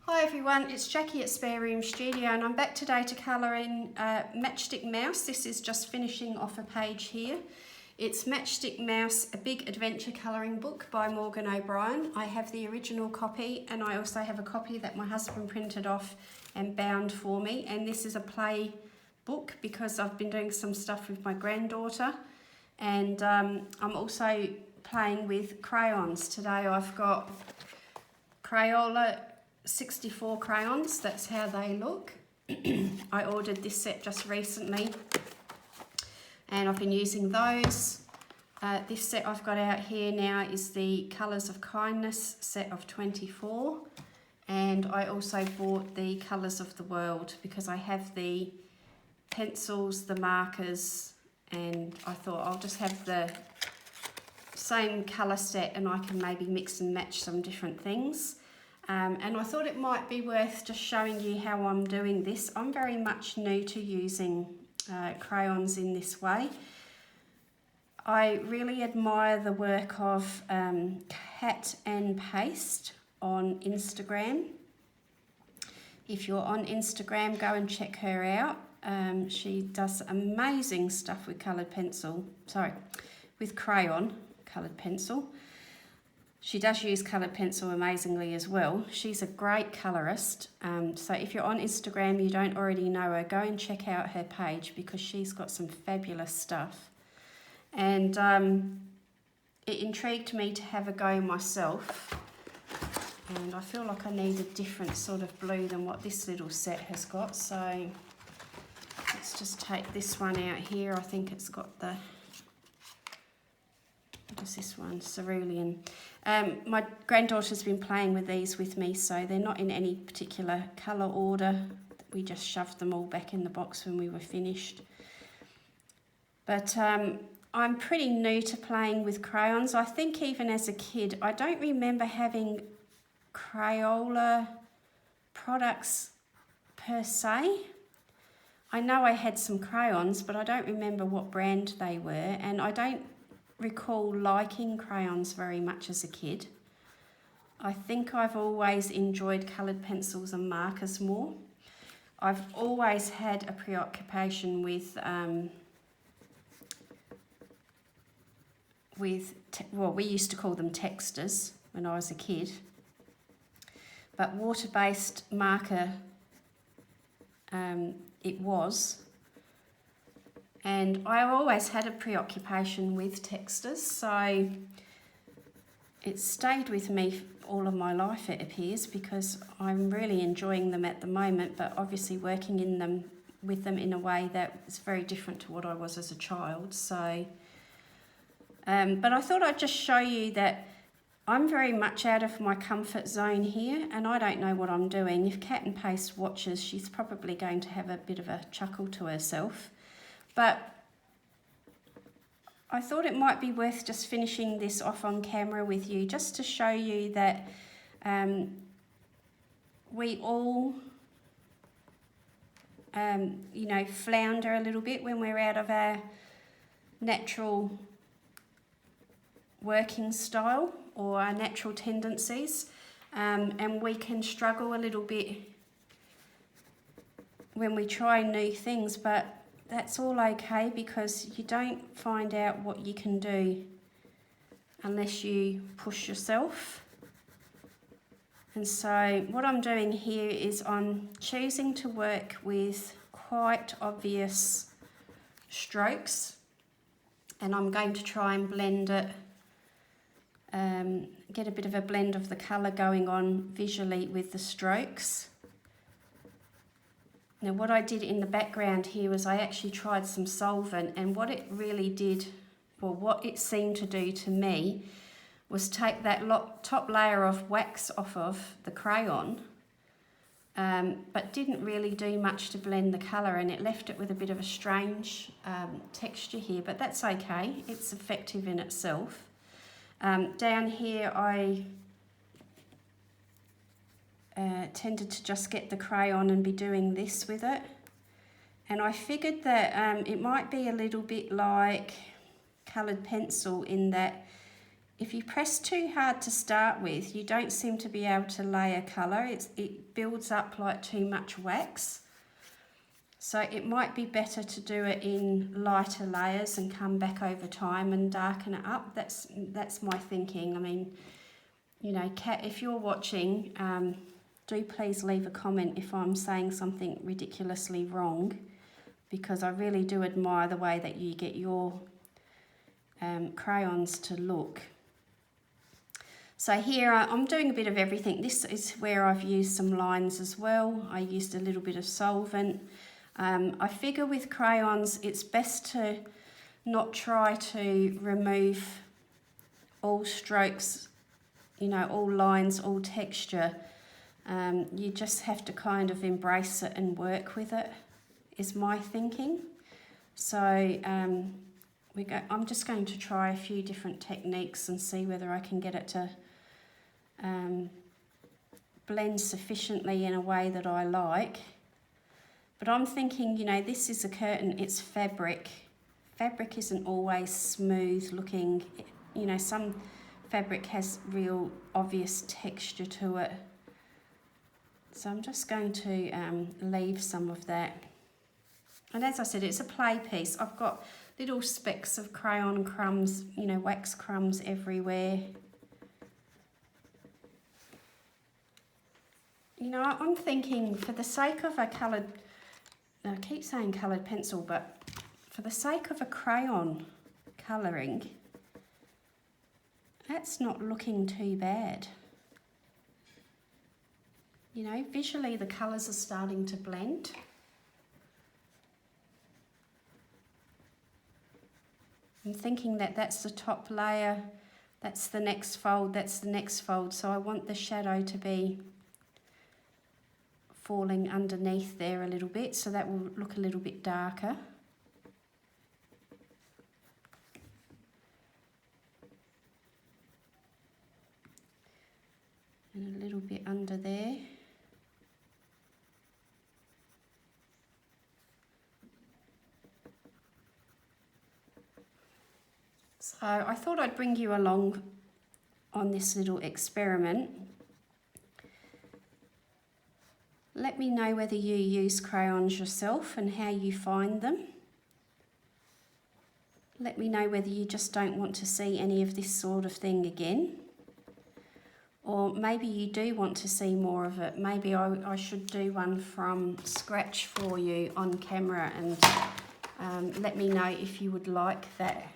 Hi everyone, it's Jackie at Spare Room Studio and I'm back today to colour in Matchstick Mouse. This is just finishing off a page here. It's Matchstick Mouse, a big adventure colouring book by Morgan O'Brien. I have the original copy and I also have a copy that my husband printed off and bound for me, and this is a play book because I've been doing some stuff with my granddaughter, and I'm also playing with crayons. Today I've got Crayola 64 crayons, that's how they look. I ordered this set just recently and I've been using those. This set I've got out here now is the Colours of Kindness set of 24, and I also bought the Colours of the World because I have the pencils, the markers, and I thought I'll just have the same colour set and I can maybe mix and match some different things. And I thought it might be worth just showing you how I'm doing this. I'm very much new to using crayons in this way. I really admire the work of Cat and Paste on Instagram. If you're on Instagram, go and check her out. She does amazing stuff with with crayon coloured pencil. She does use coloured pencil amazingly as well. She's a great colourist. So if you're on Instagram, you don't already know her, go and check out her page because she's got some fabulous stuff. And it intrigued me to have a go myself. And I feel like I need a different sort of blue than what this little set has got. So let's just take this one out here. I think it's got the... What is this one? Cerulean. My granddaughter's been playing with these with me, so they're not in any particular colour order. We just shoved them all back in the box when we were finished. But I'm pretty new to playing with crayons. I think even as a kid, I don't remember having Crayola products per se. I know I had some crayons, but I don't remember what brand they were, and I don't recall liking crayons very much as a kid. I think I've always enjoyed coloured pencils and markers more. I've always had a preoccupation with we used to call them texters when I was a kid, but water-based marker it was. And I always had a preoccupation with texters, so it stayed with me all of my life, it appears, because I'm really enjoying them at the moment, but obviously working with them in a way that is very different to what I was as a child. So, but I thought I'd just show you that I'm very much out of my comfort zone here, and I don't know what I'm doing. If Cat and Paste watches, she's probably going to have a bit of a chuckle to herself. But I thought it might be worth just finishing this off on camera with you, just to show you that we all, flounder a little bit when we're out of our natural working style or our natural tendencies, and we can struggle a little bit when we try new things, but that's all okay because you don't find out what you can do unless you push yourself. And so what I'm doing here is I'm choosing to work with quite obvious strokes, and I'm going to try and blend it, get a bit of a blend of the colour going on visually with the strokes. Now what I did in the background here was I actually tried some solvent, and what it really did, or what it seemed to do to me, was take that top layer of wax off of the crayon, but didn't really do much to blend the colour, and it left it with a bit of a strange texture here, but that's okay, it's effective in itself. Down here I tended to just get the crayon and be doing this with it, and I figured that it might be a little bit like coloured pencil in that if you press too hard to start with, you don't seem to be able to layer colour. It builds up like too much wax. So it might be better to do it in lighter layers and come back over time and darken it up. That's my thinking. I mean, you know, Kat, if you're watching, do please leave a comment if I'm saying something ridiculously wrong, because I really do admire the way that you get your crayons to look. So here I'm doing a bit of everything. This is where I've used some lines as well. I used a little bit of solvent. I figure with crayons it's best to not try to remove all strokes, you know, all lines, all texture. You just have to kind of embrace it and work with it, is my thinking. So I'm just going to try a few different techniques and see whether I can get it to blend sufficiently in a way that I like. But I'm thinking, you know, this is a curtain, it's fabric. Fabric isn't always smooth looking. You know, some fabric has real obvious texture to it. So I'm just going to leave some of that. And as I said, it's a play piece. I've got little specks of crayon crumbs, you know, wax crumbs everywhere. You know, I'm thinking for the sake of a coloured, I keep saying coloured pencil, but for the sake of a crayon colouring, that's not looking too bad. You know, visually the colours are starting to blend. I'm thinking that that's the top layer, that's the next fold, that's the next fold. So I want the shadow to be falling underneath there a little bit, so that will look a little bit darker. And a little bit under there. So I thought I'd bring you along on this little experiment. Let me know whether you use crayons yourself and how you find them. Let me know whether you just don't want to see any of this sort of thing again. Or maybe you do want to see more of it. Maybe I should do one from scratch for you on camera, and let me know if you would like that.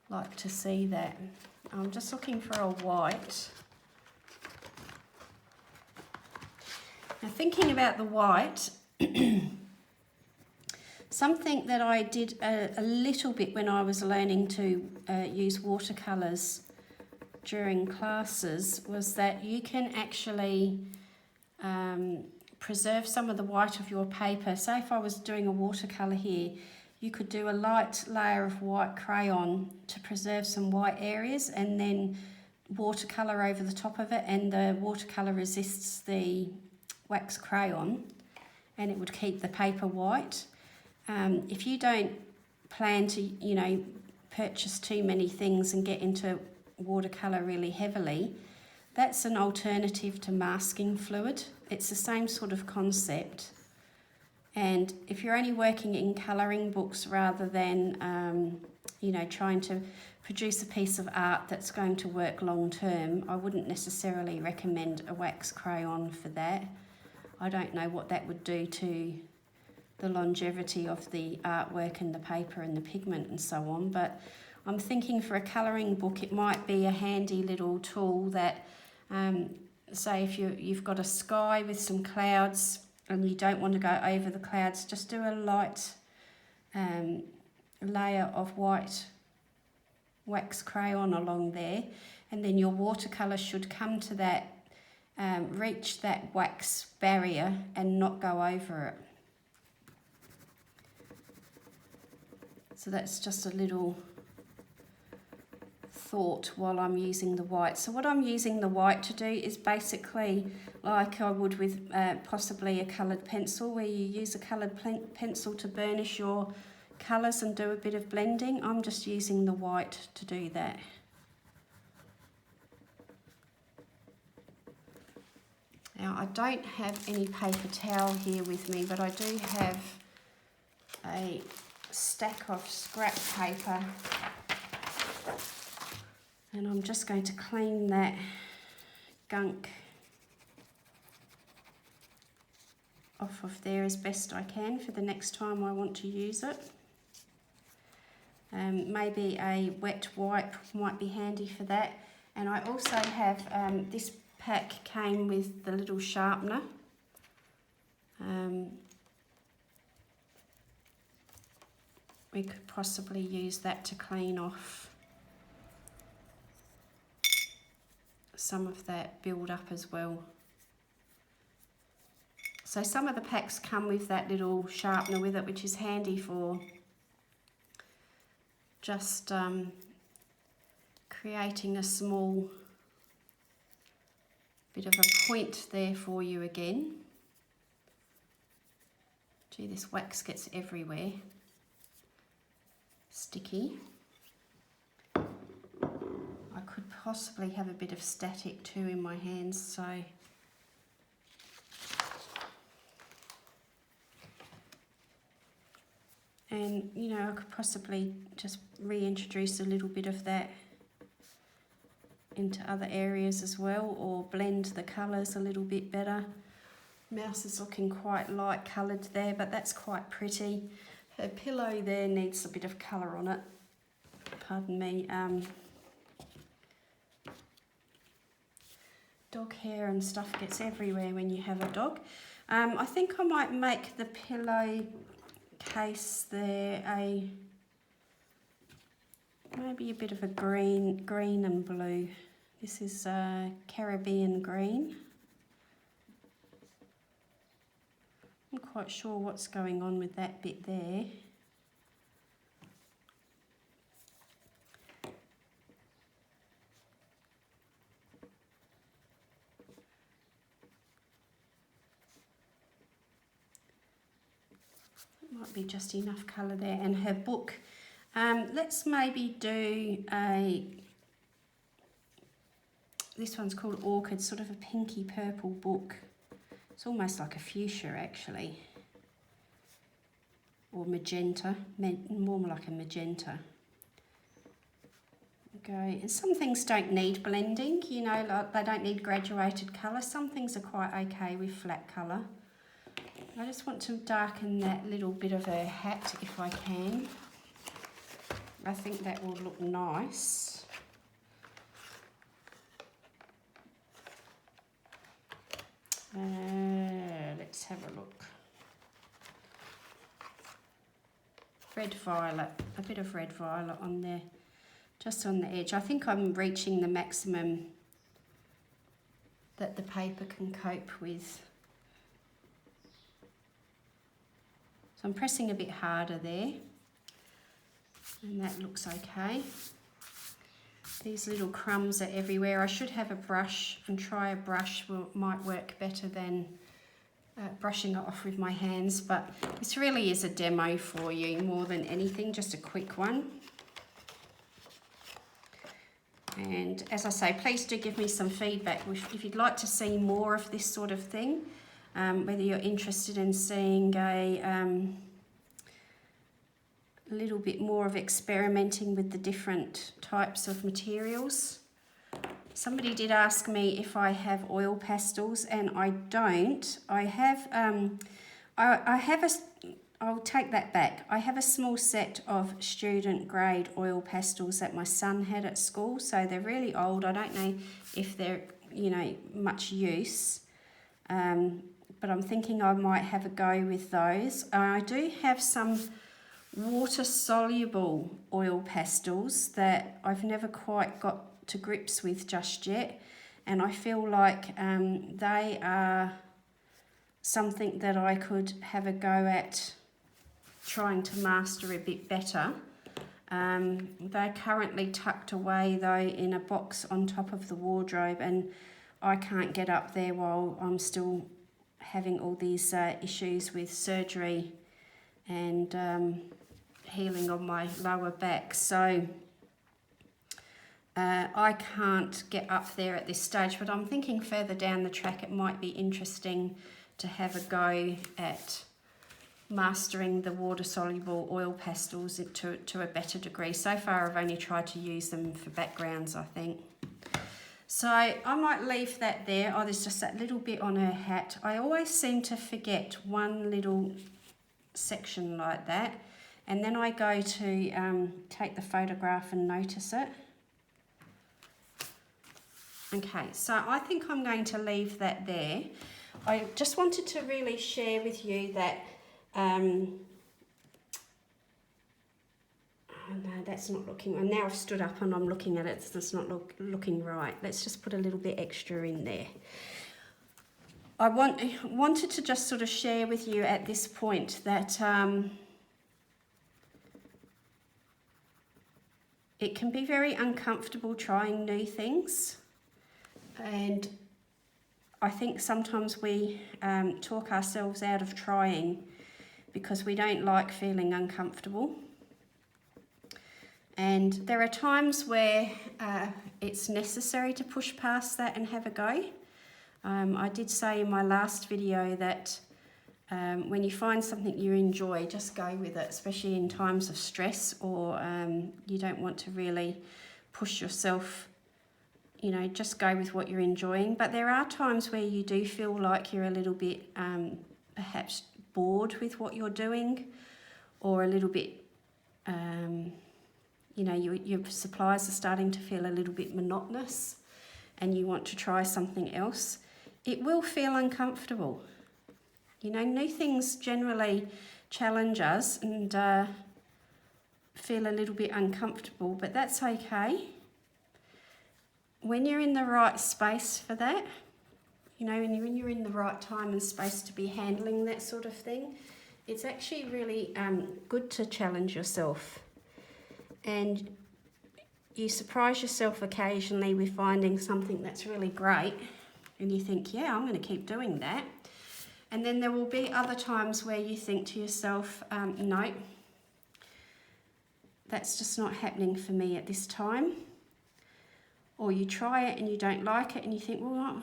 Like to see that. I'm just looking for a white. Now, thinking about the white, something that I did a little bit when I was learning to use watercolours during classes was that you can actually preserve some of the white of your paper. Say if I was doing a watercolour here, you could do a light layer of white crayon to preserve some white areas and then watercolour over the top of it, and the watercolour resists the wax crayon and it would keep the paper white. If you don't plan to, you know, purchase too many things and get into watercolour really heavily, that's an alternative to masking fluid. It's the same sort of concept. And if you're only working in colouring books rather than, you know, trying to produce a piece of art that's going to work long term, I wouldn't necessarily recommend a wax crayon for that. I don't know what that would do to the longevity of the artwork and the paper and the pigment and so on, but I'm thinking for a colouring book it might be a handy little tool that, say if you've got a sky with some clouds and you don't want to go over the clouds, just do a light layer of white wax crayon along there, and then your watercolour should come to that, reach that wax barrier and not go over it. So that's just a little thought while I'm using the white. So what I'm using the white to do is basically like I would with possibly a coloured pencil, where you use a coloured pencil to burnish your colours and do a bit of blending. I'm just using the white to do that. Now I don't have any paper towel here with me, but I do have a stack of scrap paper, and I'm just going to clean that gunk off of there as best I can for the next time I want to use it. Maybe a wet wipe might be handy for that. And I also have, this pack came with the little sharpener. We could possibly use that to clean off some of that build up as well. So some of the packs come with that little sharpener with it, which is handy for just creating a small bit of a point there for you again. Gee, this wax gets everywhere. Sticky. I could possibly have a bit of static too in my hands, so and you know, I could possibly just reintroduce a little bit of that into other areas as well, or blend the colours a little bit better. Mouse is looking quite light coloured there, but that's quite pretty. Her pillow there needs a bit of colour on it. Pardon me. Dog hair and stuff gets everywhere when you have a dog. I think I might make the pillow case there maybe a bit of a green and blue. This is Caribbean green. I'm not quite sure what's going on with that bit there. It might be just enough colour there. And her book, let's maybe do this one's called Orchid, sort of a pinky purple book. It's almost like a fuchsia actually, or magenta, more like a magenta. Okay, and some things don't need blending, you know, like they don't need graduated colour. Some things are quite okay with flat colour. I just want to darken that little bit of her hat if I can. I think that will look nice. Let's have a look. Red violet, a bit of red violet on there, just on the edge. I think I'm reaching the maximum that the paper can cope with. So I'm pressing a bit harder there, and that looks okay. These little crumbs are everywhere. I should have a brush and try a brush, might work better than brushing it off with my hands, but this really is a demo for you more than anything, just a quick one. And as I say, please do give me some feedback if you'd like to see more of this sort of thing, whether you're interested in seeing a little bit more of experimenting with the different types of materials. Somebody did ask me if I have oil pastels, and I don't. I have, I'll take that back. I have a small set of student grade oil pastels that my son had at school, so they're really old. I don't know if they're, you know, much use, but I'm thinking I might have a go with those. I do have some water soluble oil pastels that I've never quite got to grips with just yet, and I feel like they are something that I could have a go at trying to master a bit better. They're currently tucked away though in a box on top of the wardrobe, and I can't get up there while I'm still having all these issues with surgery and healing on my lower back. So I can't get up there at this stage, but I'm thinking further down the track it might be interesting to have a go at mastering the water-soluble oil pastels to a better degree. So far I've only tried to use them for backgrounds, I think. So I might leave that there. Oh, there's just that little bit on her hat. I always seem to forget one little section like that, and then I go to take the photograph and notice it. Okay, so I think I'm going to leave that there. I just wanted to really share with you that, oh no, that's not looking, and now I've stood up and I'm looking at it, so it's not looking right. Let's just put a little bit extra in there. I wanted to just sort of share with you at this point that it can be very uncomfortable trying new things. And I think sometimes we talk ourselves out of trying because we don't like feeling uncomfortable. And there are times where it's necessary to push past that and have a go. I did say in my last video that when you find something you enjoy, just go with it, especially in times of stress or you don't want to really push yourself. You know, just go with what you're enjoying. But there are times where you do feel like you're a little bit perhaps bored with what you're doing, or a little bit, you know, your supplies are starting to feel a little bit monotonous and you want to try something else. It will feel uncomfortable. You know, new things generally challenge us and feel a little bit uncomfortable, but that's okay. When you're in the right space for that, you know, when you're in the right time and space to be handling that sort of thing, it's actually really good to challenge yourself. And you surprise yourself occasionally with finding something that's really great and you think, yeah, I'm going to keep doing that. And then there will be other times where you think to yourself, no, that's just not happening for me at this time. Or you try it and you don't like it and you think, well,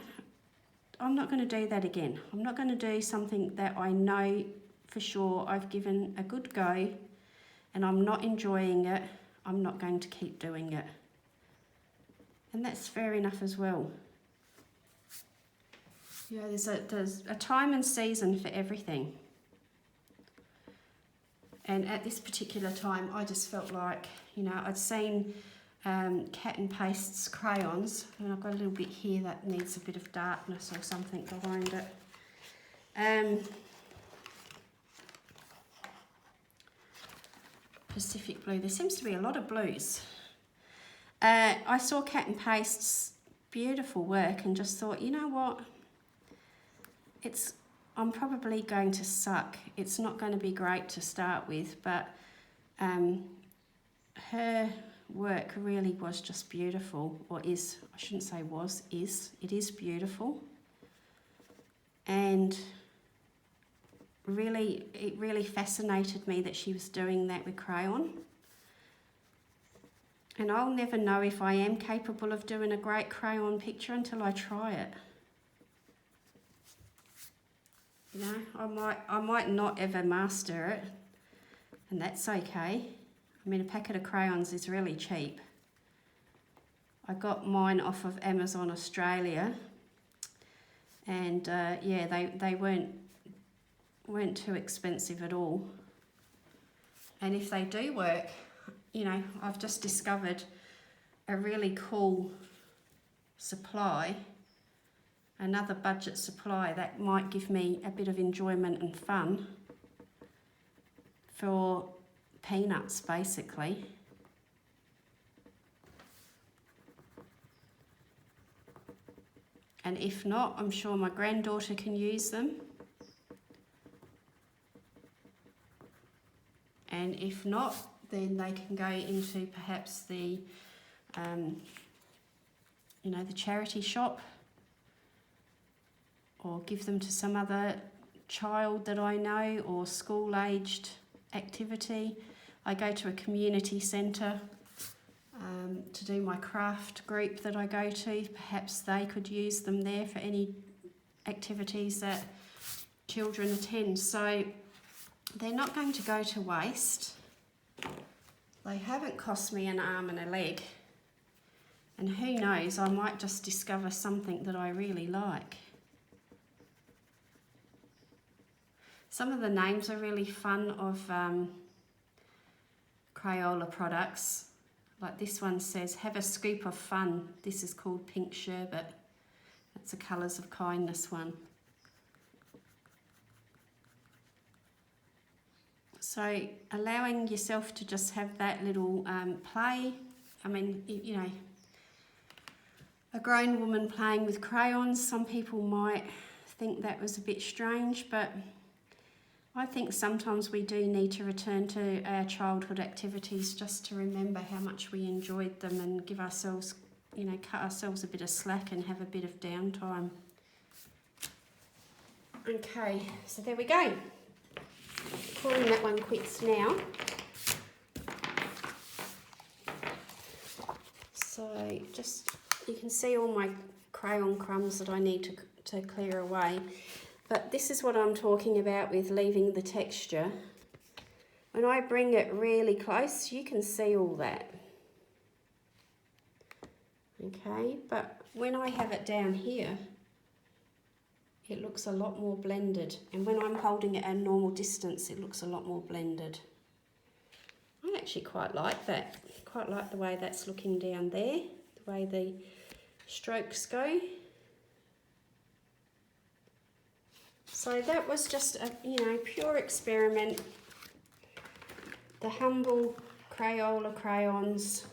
I'm not going to do that again. I'm not going to do something that I know for sure I've given a good go and I'm not enjoying it. I'm not going to keep doing it. And that's fair enough as well. You know, there's a time and season for everything. And at this particular time, I just felt like, you know, I'd seen Cat and Paste's crayons, and I've got a little bit here that needs a bit of darkness or something behind it. Pacific blue. There seems to be a lot of blues. I saw Cat and Paste's beautiful work and just thought, you know what? I'm probably going to suck. It's not going to be great to start with, but her work really was just beautiful, or is, I shouldn't say was, is. It is beautiful. And it really fascinated me that she was doing that with crayon. And I'll never know if I am capable of doing a great crayon picture until I try it. You know, I might not ever master it, and that's okay. I mean, a packet of crayons is really cheap. I got mine off of Amazon Australia, and yeah, they weren't too expensive at all. And if they do work, you know, I've just discovered a really cool supply, another budget supply that might give me a bit of enjoyment and fun for peanuts, basically. And if not, I'm sure my granddaughter can use them. And if not, then they can go into perhaps the, you know, the charity shop, or give them to some other child that I know, or school-aged activity. I go to a community centre to do my craft group that I go to. Perhaps they could use them there for any activities that children attend. So they're not going to go to waste. They haven't cost me an arm and a leg. And who knows, I might just discover something that I really like. Some of the names are really fun of Crayola products. Like this one says, have a scoop of fun. This is called Pink Sherbet. That's a Colours of Kindness one. So allowing yourself to just have that little play. I mean, you know, a grown woman playing with crayons, some people might think that was a bit strange, but I think sometimes we do need to return to our childhood activities just to remember how much we enjoyed them and give ourselves, you know, cut ourselves a bit of slack and have a bit of downtime. Okay, so there we go. Pouring that one quick now. So just, you can see all my crayon crumbs that I need to clear away. But this is what I'm talking about with leaving the texture. When I bring it really close, you can see all that. Okay, but when I have it down here, it looks a lot more blended. And when I'm holding it at a normal distance, it looks a lot more blended. I actually quite like that. Quite like the way that's looking down there, the way the strokes go. So that was just a, you know, pure experiment. The humble Crayola crayons.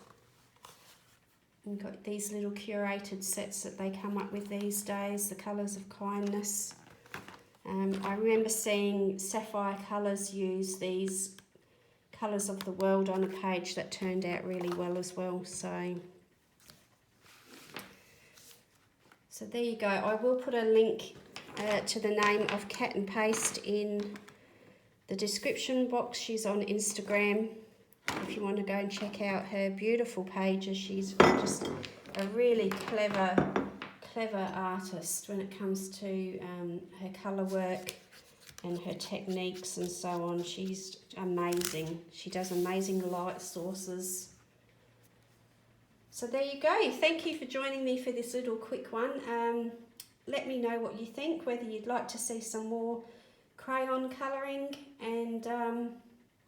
We've got these little curated sets that they come up with these days, the Colours of Kindness. I remember seeing Sapphire Colours use these Colours of the World on a page that turned out really well as well. So there you go. I will put a link to the name of Cat and Paste in the description box. She's on Instagram if you want to go and check out her beautiful pages. She's just a really clever artist when it comes to her colour work and her techniques and so on. She's amazing. She does amazing light sources. So there you go. Thank you for joining me for this little quick one. Let me know what you think, whether you'd like to see some more crayon colouring and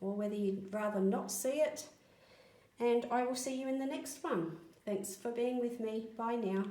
or whether you'd rather not see it. And I will see you in the next one. Thanks for being with me. Bye now.